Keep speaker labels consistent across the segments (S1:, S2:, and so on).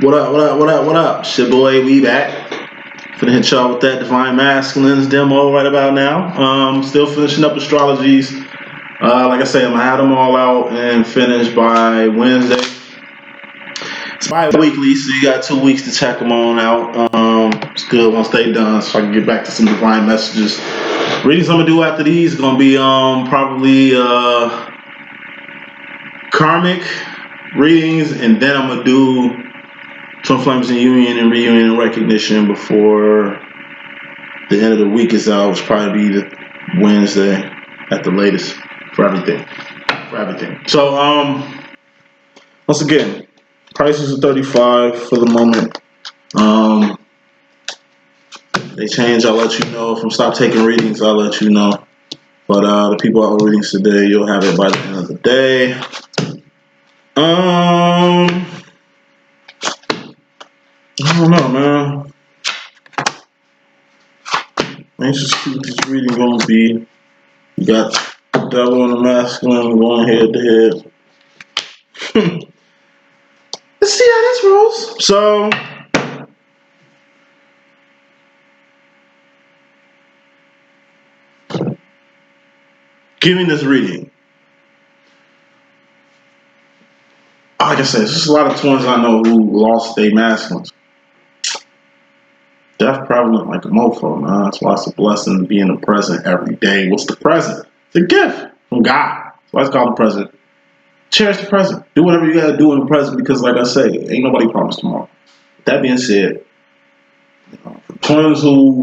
S1: What up, what up, what up, what up? It's your boy, we back. Finna hit y'all with that Divine Masculines demo right about now. Still finishing up astrologies. Like I say, I'm gonna have them all out and finished by Wednesday. It's bi-weekly, so you got 2 weeks to check them on out. It's good once they done, so I can get back to some divine messages. Readings I'm gonna do after these is gonna be probably karmic readings, and then I'm gonna do Twin Flames in Union and Reunion and Recognition before the end of the week is out, which will probably be the Wednesday at the latest for everything. So once again, prices are $35 for the moment. They change, I'll let you know. If I'm stop taking readings, I'll let you know. But the people out with readings today, you'll have it by the end of the day. I don't know, man. Let's just see what this reading gonna be. You got the Devil and the Masculine going head to head. Let's see how this rolls. So, giving this reading. Like I said, there's just a lot of twins I know who lost their masculines. Death prevalent like a mofo, man. That's why it's a blessing to be in the present every day. What's the present? It's a gift from God. That's why it's called the present. Cherish the present. Do whatever you gotta do in the present because, like I say, ain't nobody promised tomorrow. That being said, for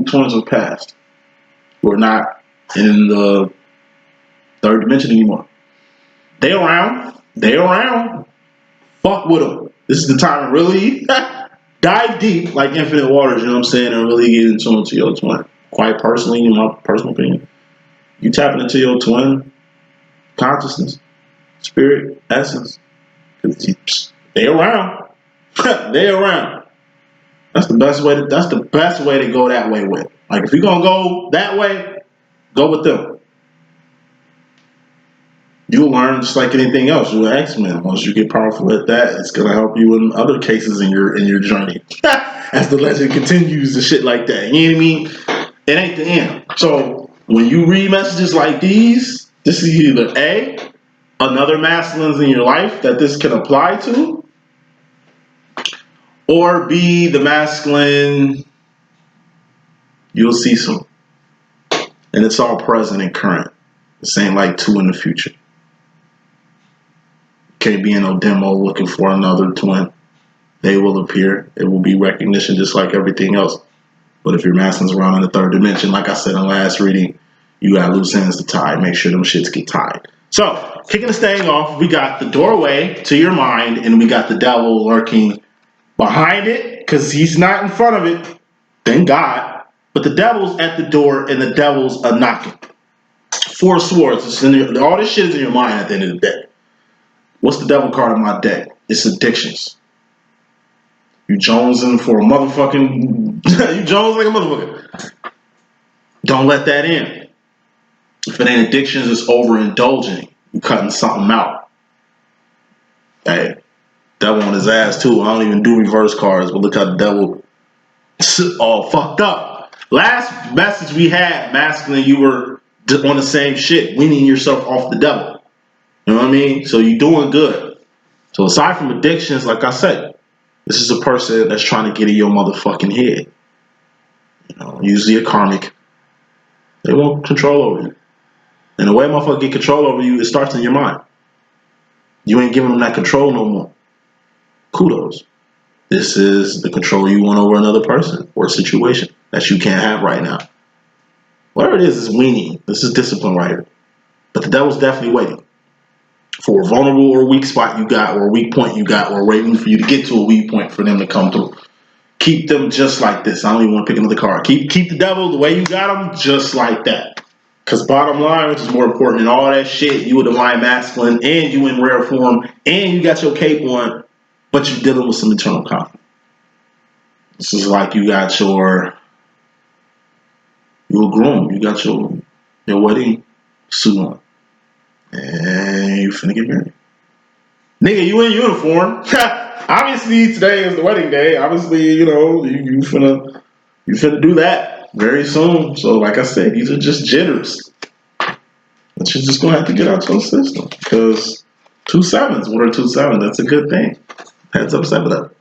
S1: twins have passed, who are not in the third dimension anymore. They around. Fuck with them. This is the time to really dive deep like infinite waters, you know what I'm saying, and really get into your twin. Quite personally, in my personal opinion, you tapping into your twin consciousness, spirit, essence. They around. They around. That's the best way to go that way with. Like if you're gonna go that way, go with them. You'll learn just like anything else. You're an X-Men. Once you get powerful at that, it's gonna help you in other cases in your journey. As the legend continues and shit like that. You know what I mean? It ain't the end. So when you read messages like these, this is either A, another masculines in your life that this can apply to, or B, the masculine you'll see some. And it's all present and current. This ain't like two in the future. Can't be in no demo looking for another twin. They will appear. It will be recognition just like everything else. But if your masculine's around in the third dimension, like I said in the last reading, you got loose ends to tie. Make sure them shits get tied. So, kicking this thing off, we got the doorway to your mind, and we got the devil lurking behind it, because he's not in front of it. Thank God. But the devil's at the door, and the devil's a knocking. Four swords. It's in all this shit is in your mind at the end of the day. What's the devil card in my deck? It's addictions. You jonesing for a motherfucking... you jones like a motherfucker. Don't let that in. If it ain't addictions, it's overindulging. You cutting something out. Hey, devil on his ass too. I don't even do reverse cards, but look how the devil all fucked up. Last message we had, masculine, you were on the same shit, weaning yourself off the devil. You know what I mean? So you're doing good. So aside from addictions, like I said, this is a person that's trying to get in your motherfucking head. You know, usually a karmic. They want control over you. And the way a motherfucker get control over you, it starts in your mind. You ain't giving them that control no more. Kudos. This is the control you want over another person or a situation that you can't have right now. Whatever it is weaning. This is discipline right here. But the devil's definitely waiting for a vulnerable or weak spot you got, or a weak point you got, or waiting for you to get to a weak point for them to come through. Keep them just like this. I don't even want to pick another card. Keep the devil the way you got them, just like that. Because bottom line, which is more important than all that shit, you a divine masculine, and you in rare form, and you got your cape on, but you're dealing with some internal conflict. This is like you got you're groomed. You got your wedding suit on. And you finna get married. Nigga, you in uniform. Obviously, today is the wedding day. Obviously, you know, you finna do that very soon. So, like I said, these are just jitters that you're just gonna have to get out your system. Because 2 7s, what are 2 7s? That's a good thing. Heads up, 7 up.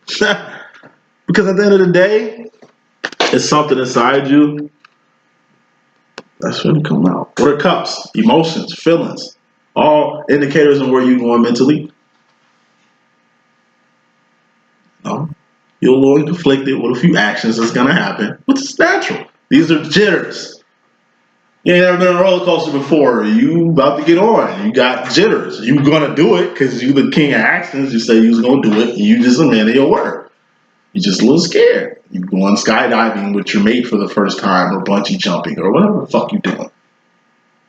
S1: Because at the end of the day, it's something inside you that's gonna come out. What are cups? Emotions, feelings, all indicators on where you're going mentally. No. You're a little conflicted with a few actions that's gonna happen, which is natural. These are jitters. You ain't never been on a roller coaster before. You about to get on. You got jitters. You gonna do it because you the king of actions. You say you was gonna do it, and you just a man of your word. You just a little scared. You going skydiving with your mate for the first time, or bungee jumping, or whatever the fuck you doing.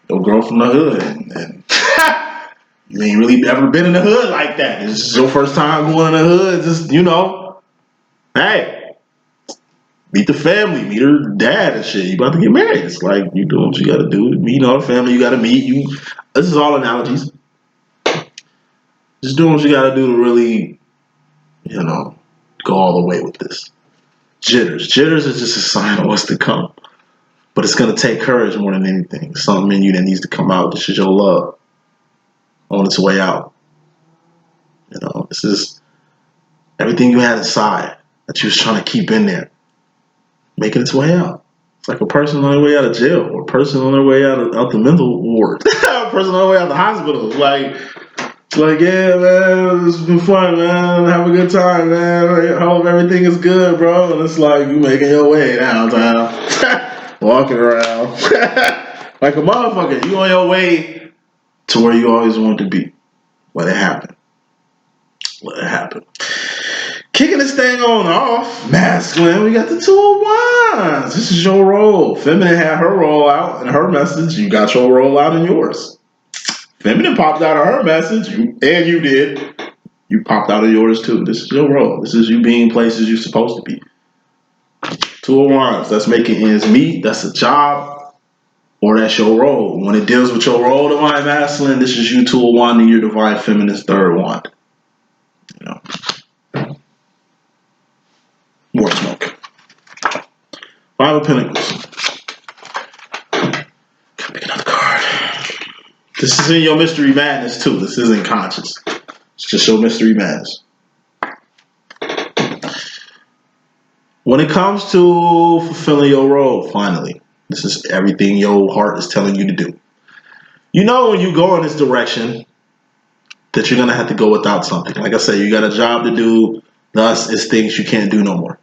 S1: Your girl from the hood, and you ain't really ever been in the hood like that. This is your first time going in the hood. Just hey, meet the family, meet her dad and shit. You about to get married. It's like you doing what you gotta do. Meet all the family you gotta meet. This is all analogies. Just doing what you gotta do to really, go all the way with this. Jitters. Jitters is just a sign of what's to come. But it's gonna take courage more than anything. Something in you that needs to come out. This is your love on its way out. This is everything you had inside that you was trying to keep in there, making its way out. It's like a person on their way out of jail, or a person on their way out the mental ward, a person on their way out of the hospital. It's like, yeah, man, it's been fun, man. Have a good time, man. I hope everything is good, bro. And it's like you making your way downtown, walking around like a motherfucker. You on your way to where you always wanted to be. Let it happen. Let it happen. Kicking this thing on off, masculine, we got the 2 of Wands. This is your role. Feminine had her roll out in her message. You got your roll out in yours. Feminine popped out of her message, and you did. You popped out of yours too. This is your role. This is you being places you're supposed to be. 2 of Wands, that's making ends meet. That's a job, or that's your role. When it deals with your role, divine masculine, this is you 2 of Wands and your divine feminine's 3rd wand. More smoke. 5 of Pentacles. Pick another card. This is in your mystery madness too. This isn't conscious. It's just your mystery madness. When it comes to fulfilling your role, finally, this is everything your heart is telling you to do. When you go in this direction that you're gonna have to go without something. Like I said, you got a job to do. Thus, it's things you can't do no more.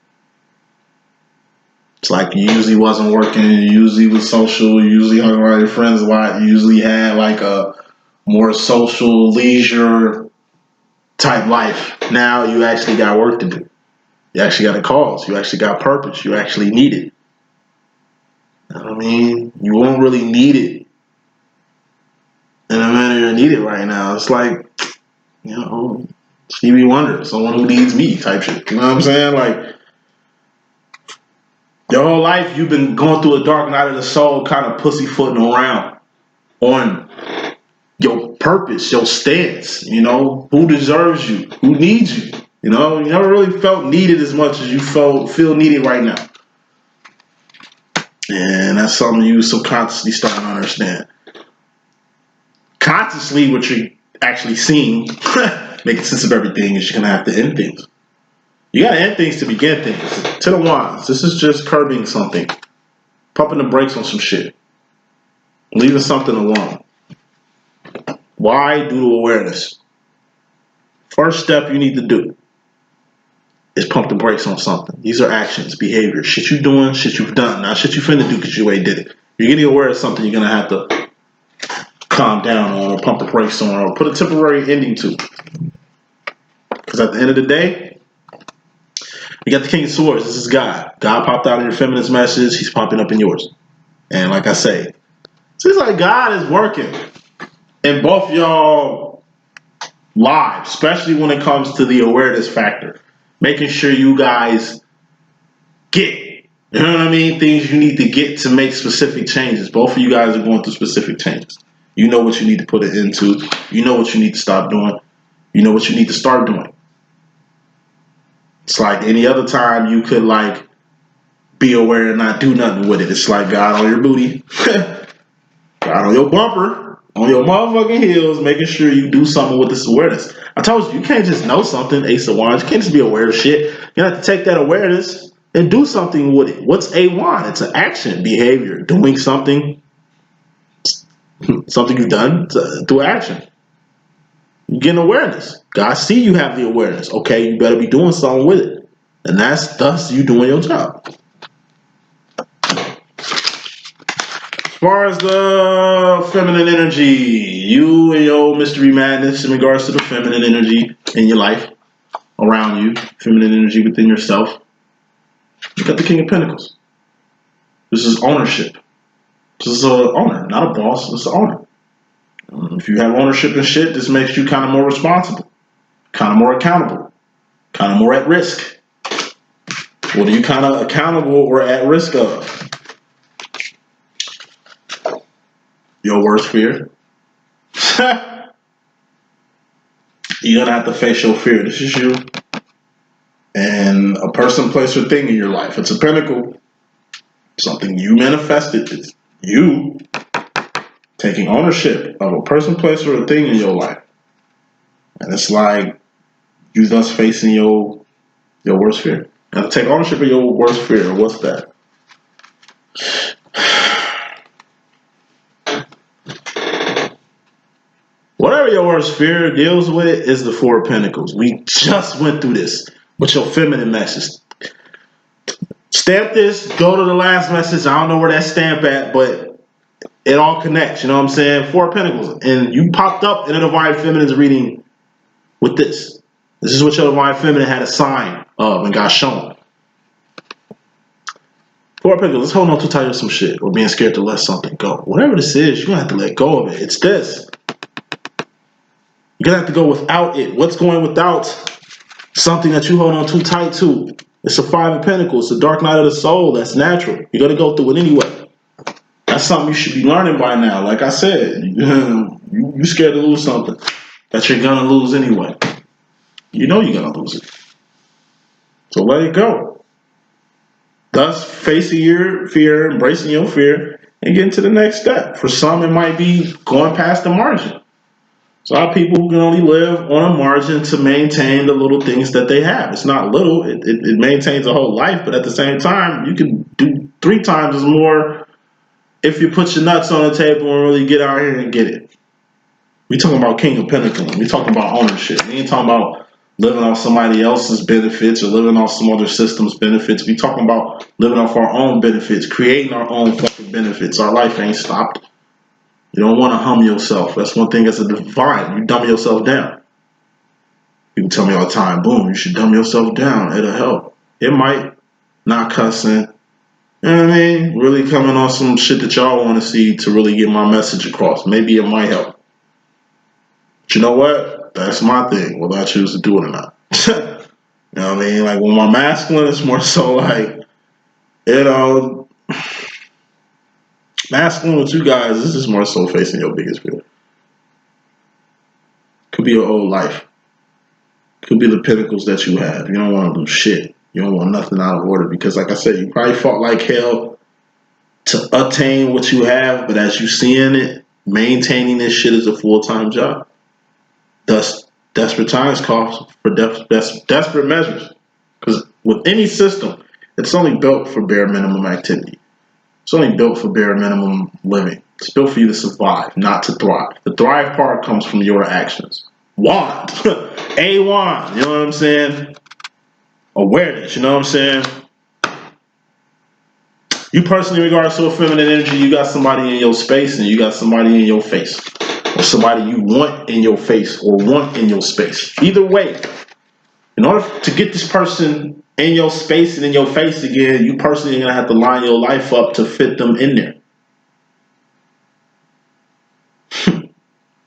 S1: It's like you usually wasn't working, you usually was social, you usually hung around your friends a lot, you usually had like a more social, leisure type life. Now you actually got work to do. You actually got a cause, you actually got purpose, you actually need it. You know what I mean? You won't really need it in a manner you're needed right now. It's like, Stevie Wonder, someone who needs me type shit. You know what I'm saying? Like, your whole life, you've been going through a dark night of the soul, kind of pussyfooting around on your purpose, your stance. Who deserves you? Who needs you? You never really felt needed as much as you feel needed right now. And that's something you subconsciously starting to understand. Consciously, what you're actually seeing, making sense of everything, is you're going to have to end things. You got to end things to begin things. 10 of Wands. This is just curbing something. Pumping the brakes on some shit. Leaving something alone. Why? Due to awareness. First step you need to do is pump the brakes on something. These are actions, behavior, shit you doing, shit you've done. Not shit you finna do because you ain't did it. You're getting aware of something you're going to have to calm down on, or pump the brakes on, or put a temporary ending to. Because at the end of the day, you got the King of Swords. This is God. God popped out in your feminist message. He's popping up in yours. And like I say, it seems like God is working in both y'all lives, especially when it comes to the awareness factor. Making sure you guys get, things you need to get to make specific changes. Both of you guys are going through specific changes. You know what you need to put it into. You know what you need to stop doing. You know what you need to start doing. It's like any other time you could like be aware and not do nothing with it. It's like God on your booty, God on your bumper, on your motherfucking heels, making sure you do something with this awareness. I told you, you can't just know something, Ace of Wands. You can't just be aware of shit. You have to take that awareness and do something with it. What's a wand? It's an action, behavior, doing something, something you've done through action. You get an awareness. God see you have the awareness. Okay, you better be doing something with it. And that's thus you doing your job. As far as the feminine energy, you and your mystery madness in regards to the feminine energy in your life, around you, feminine energy within yourself, you got the King of Pentacles. This is ownership. This is an owner, not a boss. It's an owner. If you have ownership and shit, this makes you kind of more responsible, kind of more accountable, kind of more at risk. What are you kind of accountable or at risk of? Your worst fear. You're gonna have to face your fear. This is you. And a person, place, or thing in your life. It's a pentacle. Something you manifested. It's you taking ownership of a person, place, or a thing in your life. And it's like you thus facing your worst fear. You have to take ownership of your worst fear. What's that? Whatever your worst fear deals with is the Four of Pentacles. We just went through this with your feminine message. Stamp this, go to the last message. I don't know where that stamp at, but it all connects. You know what I'm saying? Four of Pentacles. And you popped up in a Divine Feminine's reading with this. This is what your Divine Feminine had a sign of and got shown. Four of Pentacles, let's hold on too tight to some shit or being scared to let something go. Whatever this is, you're going to have to let go of it. It's this. You're going to have to go without it. What's going without something that you hold on too tight to? It's a Five of Pentacles. It's a dark night of the soul. That's natural. You're going to go through it anyway. That's something you should be learning by now. Like I said, you're scared to lose something that you're going to lose anyway. You know you're going to lose it. So let it go. Thus, facing your fear, embracing your fear, and getting to the next step. For some, it might be going past the margin. So a lot of people who can only live on a margin to maintain the little things that they have. It's not little, it maintains a whole life, but at the same time, you can do 3 times as more if you put your nuts on the table and really get out here and get it. We talking about King of Pentacles. We talking about ownership. We ain't talking about living off somebody else's benefits or living off some other system's benefits. We talking about living off our own benefits, creating our own fucking benefits. Our life ain't stopped. You don't want to hum yourself. That's one thing as a divine. You dumb yourself down. People tell me all the time, boom, you should dumb yourself down. It'll help. It might. Not cussing. You know what I mean? Really coming on some shit that y'all want to see to really get my message across. Maybe it might help. But you know what? That's my thing, whether I choose to do it or not. You know what I mean? Like, when my masculine is more so like, you know, masculine with you guys, this is more so facing your biggest fear. Could be your old life. Could be the pentacles that you have. You don't want to do shit. You don't want nothing out of order because, like I said, you probably fought like hell to attain what you have, but as you seeing it, maintaining this shit is a full-time job. Thus, desperate times call for desperate measures. Because with any system, it's only built for bare minimum activity. It's only built for bare minimum living. It's built for you to survive, not to thrive. The thrive part comes from your actions. Wand. A wand. You know what I'm saying? Awareness. You know what I'm saying? You personally, in regards to a feminine energy, you got somebody in your space and you got somebody in your face. Or somebody you want in your face or want in your space. Either way, in order to get this person in your space and in your face again, you personally are going to have to line your life up to fit them in there.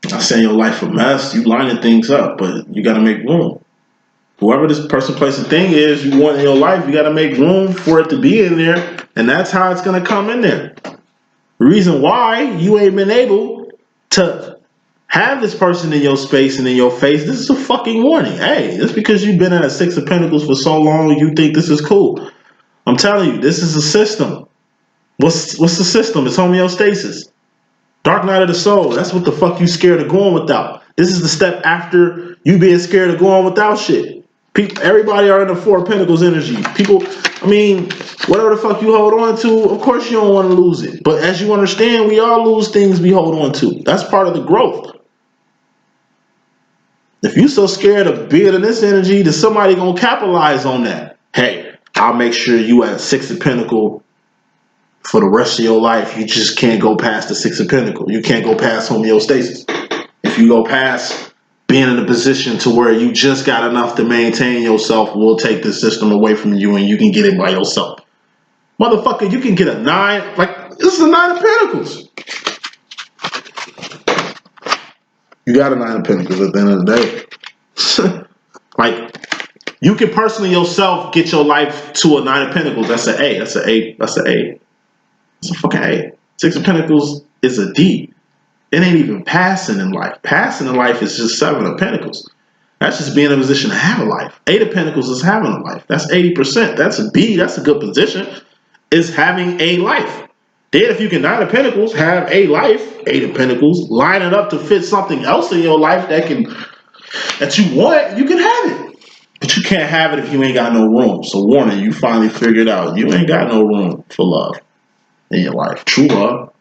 S1: Not saying your life a mess, you lining things up, but you got to make room. Whoever this person, place, and thing is you want in your life, you got to make room for it to be in there, and that's how it's going to come in there. The reason why you ain't been able to have this person in your space and in your face. This is a fucking warning. Hey, just because you've been at a Six of Pentacles for so long, you think this is cool. I'm telling you, this is a system. What's the system? It's homeostasis. Dark night of the soul. That's what the fuck you scared of going without. This is the step after you being scared of going without shit. Everybody are in the Four of Pentacles energy. People, I mean, whatever the fuck you hold on to, of course you don't want to lose it. But as you understand, we all lose things we hold on to. That's part of the growth. If you so scared of being in this energy, then somebody gonna capitalize on that. Hey, I'll make sure you at Six of Pentacles for the rest of your life. You just can't go past the Six of Pentacles. You can't go past homeostasis. If you go past being in a position to where you just got enough to maintain yourself, we'll take the system away from you and you can get it by yourself. Motherfucker, you can get a 9, like this is a 9 of Pentacles. You got a 9 of Pentacles at the end of the day. Like, you can personally yourself get your life to a 9 of Pentacles. That's an A. That's an A. That's an A. It's a fucking A. Six of Pentacles is a D. It ain't even passing in life. Passing in life is just 7 of Pentacles. That's just being in a position to have a life. 8 of Pentacles is having a life. That's 80%. That's a B. That's a good position. Is having a life. Then if you can 9 of Pentacles, have a life, 8 of Pentacles, line it up to fit something else in your life that you want, you can have it. But you can't have it if you ain't got no room. So warning, you finally figured out you ain't got no room for love in your life. True love.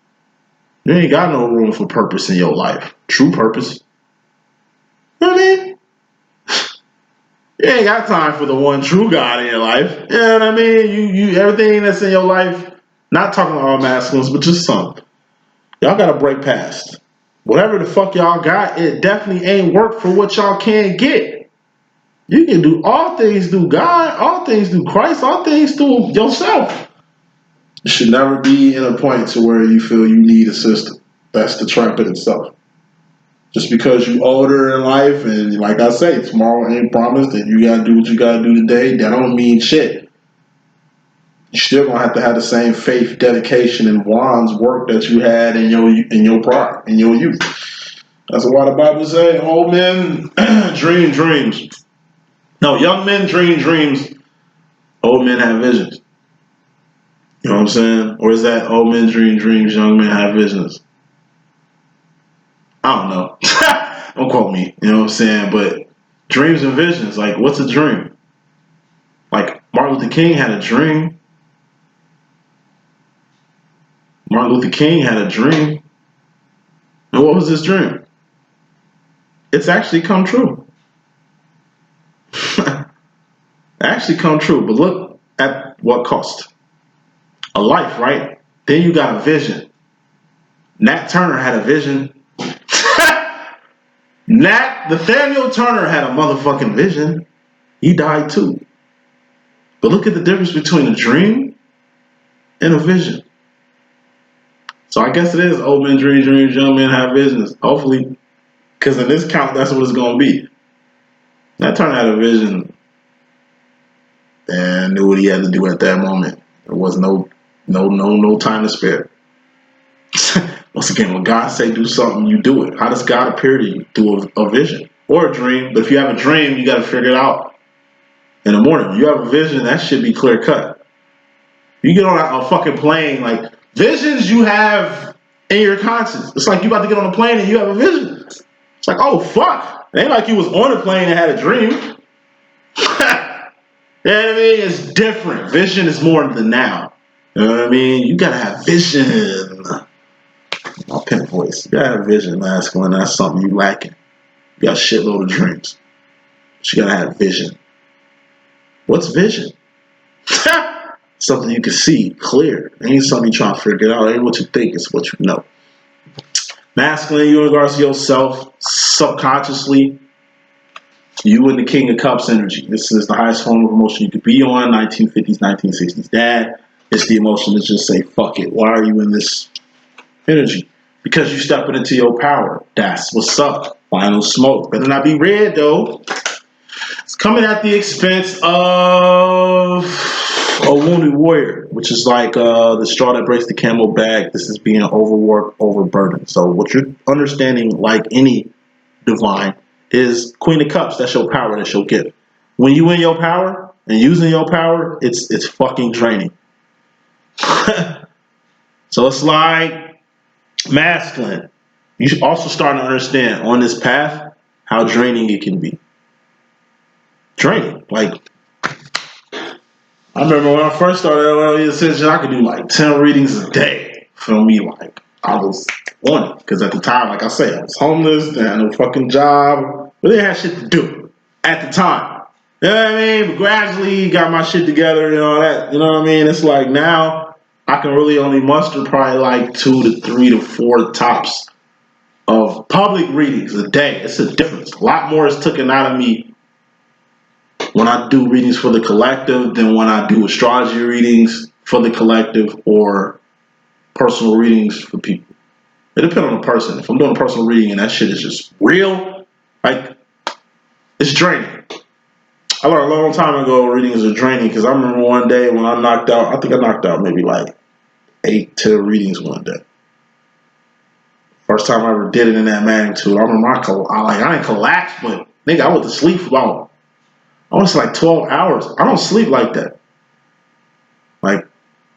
S1: You ain't got no room for purpose in your life. True purpose. You know what I mean? You ain't got time for the one true God in your life. You know what I mean? You everything that's in your life. Not talking about all masculines, but just some. Y'all gotta break past. Whatever the fuck y'all got, it definitely ain't work for what y'all can't get. You can do all things through God, all things through Christ, all things through yourself. You should never be in a point to where you feel you need a system. That's the trap in itself. Just because you older in life, and like I say, tomorrow ain't promised, and you gotta do what you gotta do today, that don't mean shit. You still gonna have to have the same faith, dedication, and wands work that you had in your pride, in your youth. That's why the Bible says, old men dream dreams. No, young men dream dreams. Old men have visions. You know what I'm saying? Or is that old men dream dreams, young men have visions? I don't know. Don't quote me. You know what I'm saying? But dreams and visions, like, what's a dream? Like, Martin Luther King had a dream. Martin Luther King had a dream. And what was his dream? It's actually come true. Actually come true. But look at what cost. A life, right? Then you got a vision. Nat Turner had a vision. Nathaniel Turner had a motherfucking vision. He died too. But look at the difference between a dream and a vision. So I guess it is old men dream dreams, young men have visions. Hopefully, because in this count, that's what it's going to be. Nat Turner had a vision and knew what he had to do at that moment. There was no time to spare. Once again, when God say do something, you do it. How does God appear to you? Through a vision or a dream. But if you have a dream, you got to figure it out in the morning. You have a vision, that should be clear cut. You get on a fucking plane, like visions you have in your conscience. It's like you about to get on a plane and you have a vision. It's like, oh fuck. It ain't like you was on a plane and had a dream. You know what I mean? It's different. Vision is more than now. You know what I mean? You gotta have vision. My pimp voice. You gotta have vision, masculine. That's something you lacking. You got a shitload of dreams. But you gotta have vision. What's vision? Something you can see clear. It ain't something you trying to figure out. It ain't what you think, it's what you know. Masculine, you in regards to yourself, subconsciously, you in the King of Cups energy. This is the highest form of emotion you could be on, 1950s, 1960s. Dad, it's the emotion to just say, fuck it. Why are you in this energy? Because you're stepping into your power. That's what's up. Final smoke. Better not be red, though. It's coming at the expense of A wounded warrior, which is like the straw that breaks the camel back. This is being overworked, overburdened. So what you're understanding, like any divine, is Queen of Cups. That's your power. That's your gift. When you in your power and using your power, it's fucking draining. So it's like masculine. You should also start to understand on this path how draining it can be. Draining. Like, I remember when I first started LLE.Ascension, I could do like 10 readings a day. Feel me? Like, I was on it. Because at the time, like I said, I was homeless, didn't have no fucking job, but didn't have shit to do at the time. You know what I mean? But gradually got my shit together and all that. You know what I mean? It's like now I can really only muster probably like 2 to 3 to 4 tops of public readings a day. It's a difference. A lot more is taken out of me when I do readings for the collective than when I do astrology readings for the collective or personal readings for people. It depends on the person. If I'm doing a personal reading and that shit is just real, like, it's draining. I learned a long time ago readings are draining because I remember one day when I knocked out, I think I knocked out maybe like 8, 10 readings one day. First time I ever did it in that magnitude. I remember I didn't collapse, but nigga, I went to sleep for about, I want to say like 12 hours. I don't sleep like that. Like,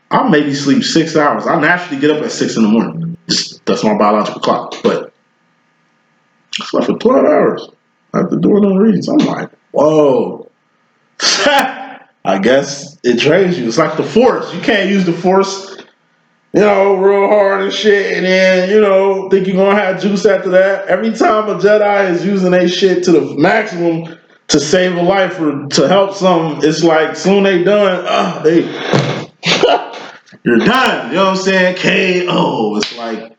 S1: I maybe sleep 6 hours. I naturally get up at 6 in the morning. That's my biological clock. But I slept for 12 hours after doing those readings. I'm like, whoa. I guess it drains you. It's like the force. You can't use the force, real hard and shit, and then, think you're gonna have juice after that. Every time a Jedi is using their shit to the maximum to save a life or to help something, it's like soon they done, you're done. You know what I'm saying? KO. It's like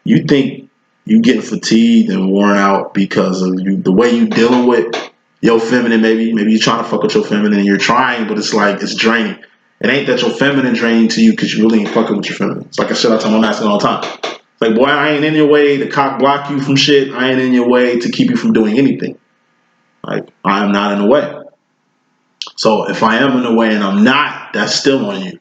S1: you think you getting fatigued and worn out because of the way you dealing with your feminine. Maybe you're trying to fuck with your feminine and you're trying, but it's like it's draining. It ain't that your feminine draining to you because you really ain't fucking with your feminine. It's like I said, I tell my masculine all the time. It's like, boy, I ain't in your way to cock block you from shit. I ain't in your way to keep you from doing anything. Like, I am not in the way. So if I am in the way and I'm not, that's still on you.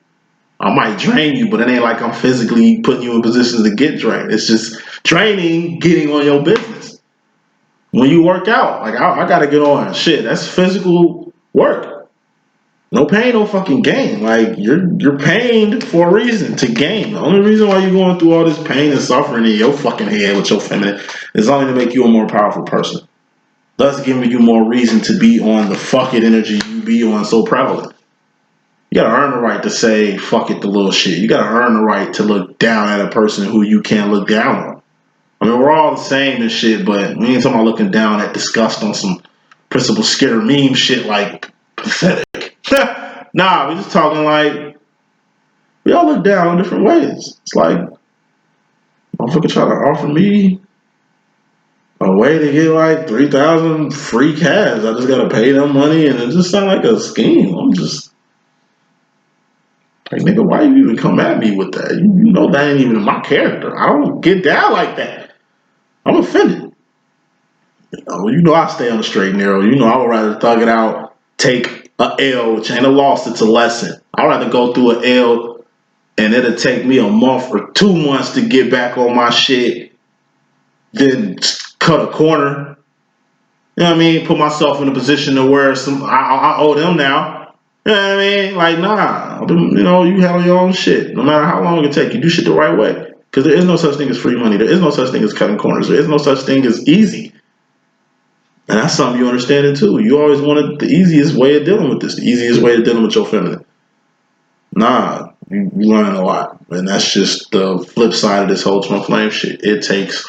S1: I might drain you, but it ain't like I'm physically putting you in positions to get drained. It's just draining, getting on your business. When you work out, like I gotta get on shit. That's physical work. No pain, no fucking gain. Like you're pained for a reason, to gain. The only reason why you're going through all this pain and suffering in your fucking head with your feminine is only to make you a more powerful person. Thus giving you more reason to be on the fuck it energy you be on so prevalent. You gotta earn the right to say fuck it, the little shit. You gotta earn the right to look down at a person who you can't look down on. I mean, we're all the same and shit, but we ain't talking about looking down at disgust on some principal scare meme shit like pathetic. Nah, we just talking like we all look down in different ways. It's like motherfucker try to offer me a way to get like 3,000 free cash. I just gotta pay them money, and it just sound like a scheme. I'm just like, nigga, why you even come at me with that? You know that ain't even in my character. I don't get down like that. I'm offended. You know I stay on the straight and narrow. You know I would rather thug it out, take a L, which ain't a loss, it's a lesson. I'd rather go through an L and it'll take me a month or 2 months to get back on my shit than cut a corner. You know what I mean? Put myself in a position to where I owe them now. You know what I mean? Like, nah, you handle your own shit. No matter how long it take, you do shit the right way. Because there is no such thing as free money. There is no such thing as cutting corners. There is no such thing as easy. And that's something you understand it too. You always wanted the easiest way of dealing with this, the easiest way of dealing with your feminine. Nah, you learn a lot. And that's just the flip side of this whole twin flame shit. It takes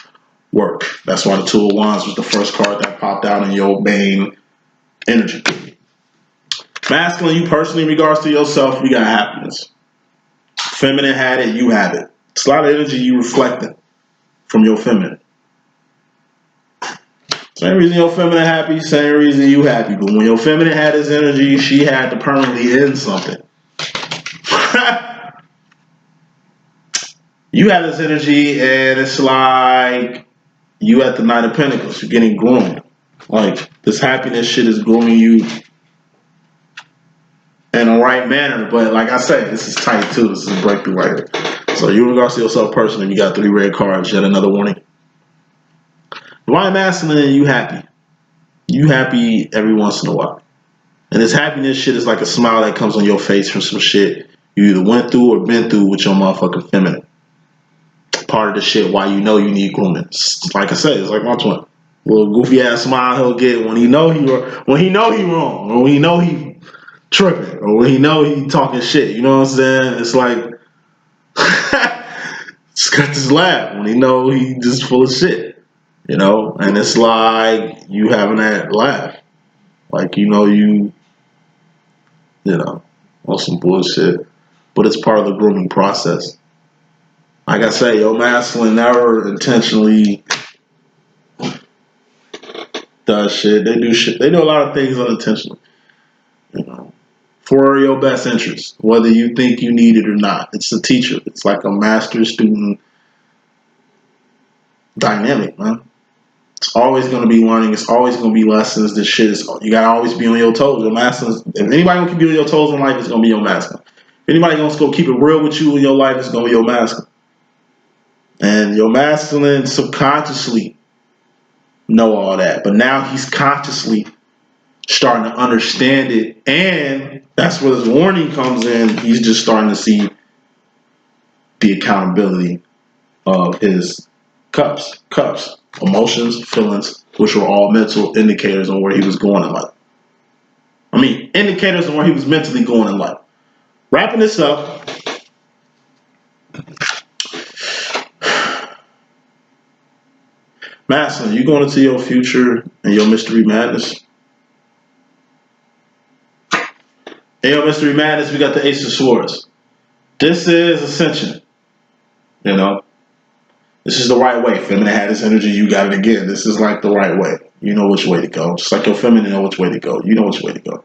S1: work. That's why the Two of Wands was the first card that popped out in your main energy. Masculine, you personally, in regards to yourself, you got happiness. Feminine had it, you have it. It's a lot of energy you reflecting from your feminine. Same reason your feminine happy, same reason you happy. But when your feminine had this energy, she had to permanently end something. You have this energy, and it's like you at the Knight of Pentacles. You're getting groomed. Like, this happiness shit is grooming you. in the right manner. But like I said, this is tight too. This is a breakthrough right here. So you in regards to yourself personally, you got 3 red cards. Yet another warning. Divine masculine, you happy. You happy every once in a while. And this happiness shit is like a smile that comes on your face from some shit you either went through or been through with your motherfucking feminine. Part of the shit why you know you need grooming. Like I said, it's like my twin. Little goofy ass smile he'll get when he know he wrong, or when he know he tripping, or when he know he talking shit. You know what I'm saying? It's like just got this laugh when he know he just full of shit. You know, and it's like you having that laugh, like you know on some bullshit, but it's part of the grooming process. Like I say, your masculine never intentionally does shit. They do shit. They do a lot of things unintentionally, for your best interest, whether you think you need it or not. It's a teacher. It's like a master-student dynamic, man. It's always going to be learning. It's always going to be lessons. This shit is, you got to always be on your toes. Your masculine, if anybody going to keep you on your toes in life, it's going to be your masculine. If anybody going to go keep it real with you in your life, it's going to be your masculine. And your masculine subconsciously know all that. But now he's consciously starting to understand it. And that's where this warning comes in. He's just starting to see the accountability of his cups, emotions, feelings, which were all mental indicators on where he was going in life. I mean, indicators on where he was mentally going in life. Wrapping this up, masculine, you going into your future and your mystery madness. In your mystery madness, we got the Ace of Swords. This is Ascension. You know, this is the right way. Feminine had this energy, you got it again. This is like the right way. You know which way to go. Just like your feminine know which way to go. You know which way to go.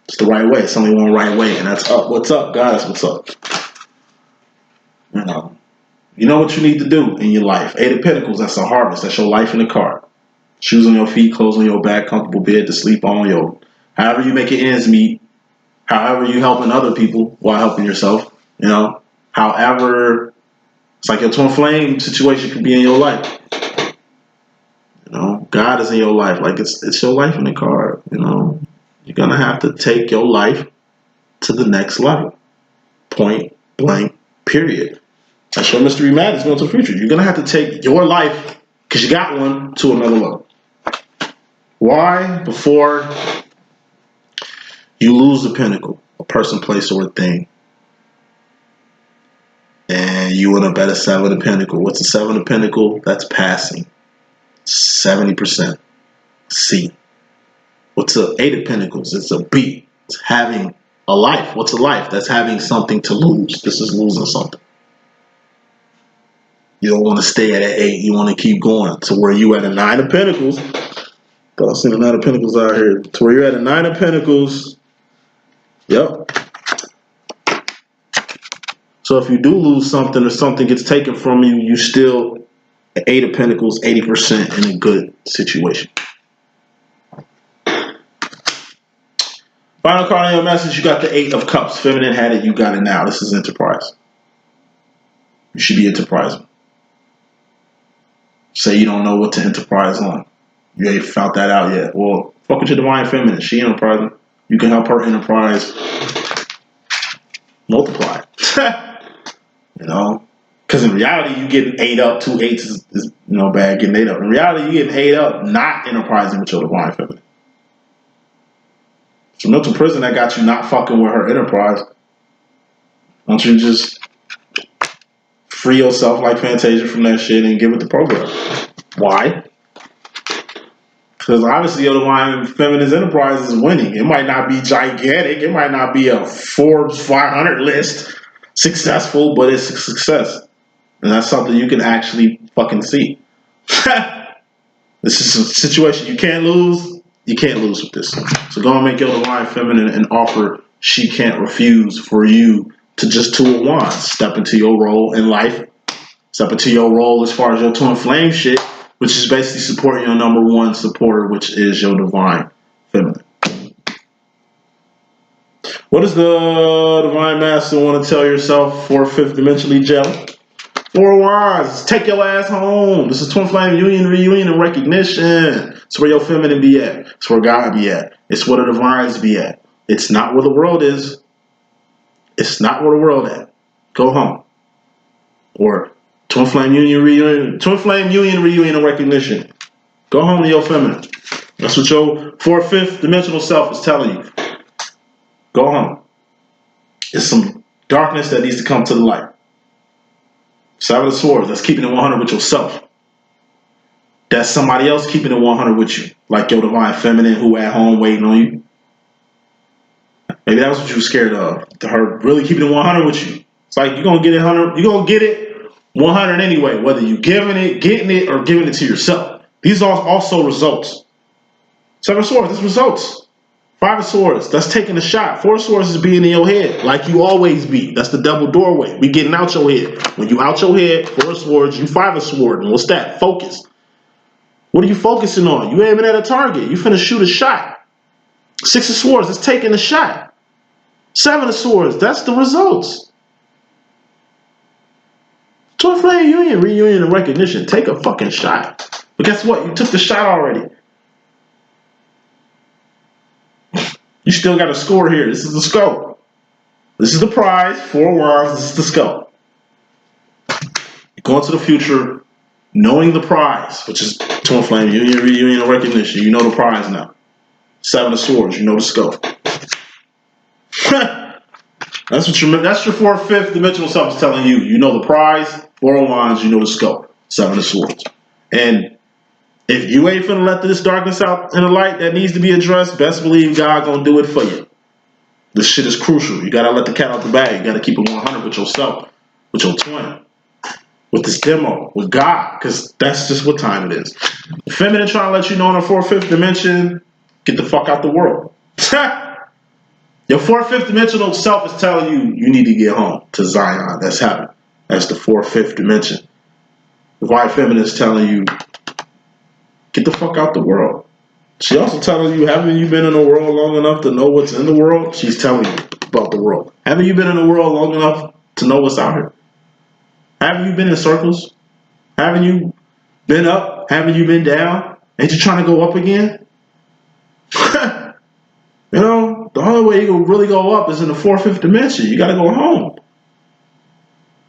S1: It's the right way. It's only one right way, and that's up. What's up, guys? What's up? You know what you need to do in your life. 8 of Pentacles, that's a harvest. That's your life in the car. Shoes on your feet, clothes on your back, comfortable bed to sleep on. However you make your ends meet. However you helping other people while helping yourself. However, it's like your twin flame situation could be in your life. God is in your life. Like it's your life in the car. You're gonna have to take your life to the next level. Point blank. Period. That's your mystery madness going to the future. You're gonna have to take your life, because you got one, to another level. Why? Before you lose the pinnacle, a person, place, or a thing, and you end up at a 7 of Pentacles. What's a 7 of Pentacles? That's passing. 70%. C. What's a 8 of Pentacles? It's a B. It's having a life. What's a life? That's having something to lose. This is losing something. You don't want to stay at an 8. You want to keep going to where you at a 9 of Pentacles. Thought I seen a 9 of Pentacles out here. To where you're at a 9 of Pentacles. Yep. So if you do lose something or something gets taken from you, you still at 8 of Pentacles, 80% in a good situation. Final card on your message, you got the 8 of Cups. Feminine had it, you got it now. This is enterprise. You should be enterprising. Say you don't know what to enterprise on. You ain't found that out yet. Well, fuck with your divine feminine. She enterprising. You can help her enterprise multiply. Because in reality, you getting 8 up, 2 8s is bad getting 8 up. In reality, you getting 8 up, not enterprising with your divine feminine. It's a mental prison that got you not fucking with her enterprise. Why don't you just free yourself like Fantasia from that shit and give it the program? Why? Because obviously your divine feminine's enterprise is winning. It might not be gigantic. It might not be a Forbes 500 list successful, but it's a success. And that's something you can actually fucking see. This is a situation you can't lose. You can't lose with this. So go and make your divine feminine an offer she can't refuse for you to just 2 of Wands. Step into your role in life. Step into your role as far as your twin flame shit, which is basically supporting your number 1 supporter, which is your divine feminine. What does the Divine Master want to tell yourself for fifth dimensionally, Gel? 4 Wands, take your ass home. This is Twin Flame Union, reunion, and recognition. It's where your feminine be at. It's where God be at. It's where the divines be at. It's not where the world is. It's not where the world at. Go home. Or Twin Flame Union, reunion, Twin Flame Union, reunion, and recognition. Go home to your feminine. That's what your 4th, 5th dimensional self is telling you. Go home. It's some darkness that needs to come to the light. 7 of Swords, that's keeping it 100 with yourself. That's somebody else keeping it 100 with you. Like your divine feminine who at home waiting on you. Maybe that was what you were scared of. To her really keeping it 100 with you. It's like you're gonna get it 100, you're gonna get it 100 anyway, whether you giving it, getting it, or giving it to yourself. These are also results. 7 of Swords, that's results. 5 of Swords, that's taking a shot. 4 of Swords is being in your head, like you always be. That's the double doorway. We getting out your head. When you out your head, 4 of Swords, you 5 of Swords. And what's that? Focus. What are you focusing on? You aiming at a target. You finna shoot a shot. 6 of Swords, that's taking a shot. 7 of Swords, that's the results. Twin Flame Union, reunion, and recognition. Take a fucking shot. But guess what? You took the shot already. You still got a score here. This is the scope. This is the prize. 4 Wands. This is the scope. You're going to the future, knowing the prize, which is Twin Flame Union, reunion, and recognition. You know the prize now. 7 of Swords. You know the scope. That's what that's your 4th, 5th dimensional self is telling you. You know the prize. 4 of Wands. You know the scope. 7 of Swords. And if you ain't finna let this darkness out in the light that needs to be addressed, best believe God gonna do it for you. This shit is crucial. You gotta let the cat out the bag. You gotta keep it 100 with yourself, with your twin, with this demo, with God, because that's just what time it is. The feminine trying to let you know in the 4th, 5th dimension, get the fuck out the world. Your 4th, 5th dimensional self is telling you you need to get home to Zion. That's heaven. That's the 4th, 5th dimension. The white feminine is telling you, get the fuck out the world. She also telling you, haven't you been in the world long enough to know what's in the world? She's telling you about the world. Haven't you been in the world long enough to know what's out here? Haven't you been in circles? Haven't you been up? Haven't you been down? Ain't you trying to go up again? You know, the only way you can really go up is in the 4th, 5th dimension. You got to go home.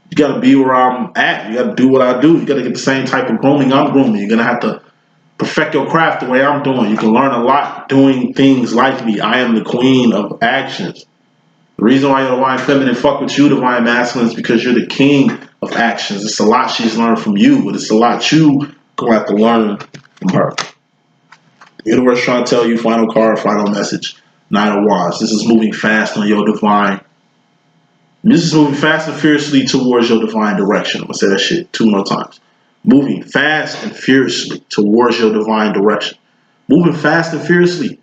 S1: You got to be where I'm at. You got to do what I do. You got to get the same type of grooming I'm grooming. You're going to have to perfect your craft the way I'm doing. You can learn a lot doing things like me. I am the queen of actions. The reason why your divine feminine fuck with you, divine masculine, is because you're the king of actions. It's a lot she's learned from you, but it's a lot you gonna have to learn from her. The universe trying to tell you, final card, final message. 9 of Wands. This is moving fast on your divine. This is moving fast and fiercely towards your divine direction. I'm gonna say that shit 2 more times. Moving fast and fiercely towards your divine direction. Moving fast and fiercely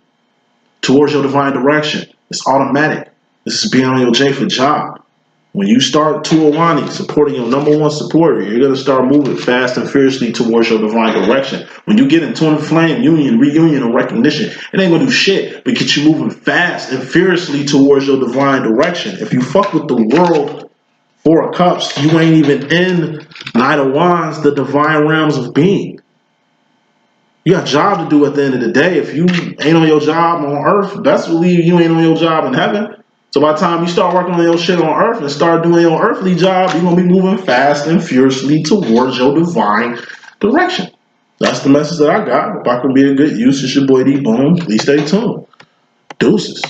S1: towards your divine direction. It's automatic. This is being on your J for job. When you start Tuawani supporting your #1 supporter, you're going to start moving fast and fiercely towards your divine direction. When you get in Twin Flame Union, reunion, or recognition, it ain't going to do shit but get you moving fast and fiercely towards your divine direction. If you fuck with the world 4 of Cups, you ain't even in 9 of Wands, the divine realms of being. You got a job to do at the end of the day. If you ain't on your job on earth, best believe you ain't on your job in heaven. So by the time you start working on your shit on earth and start doing your earthly job, you're going to be moving fast and fiercely towards your divine direction. That's the message that I got. If I can be a good use, it's your boy D.Boom. Please stay tuned. Deuces.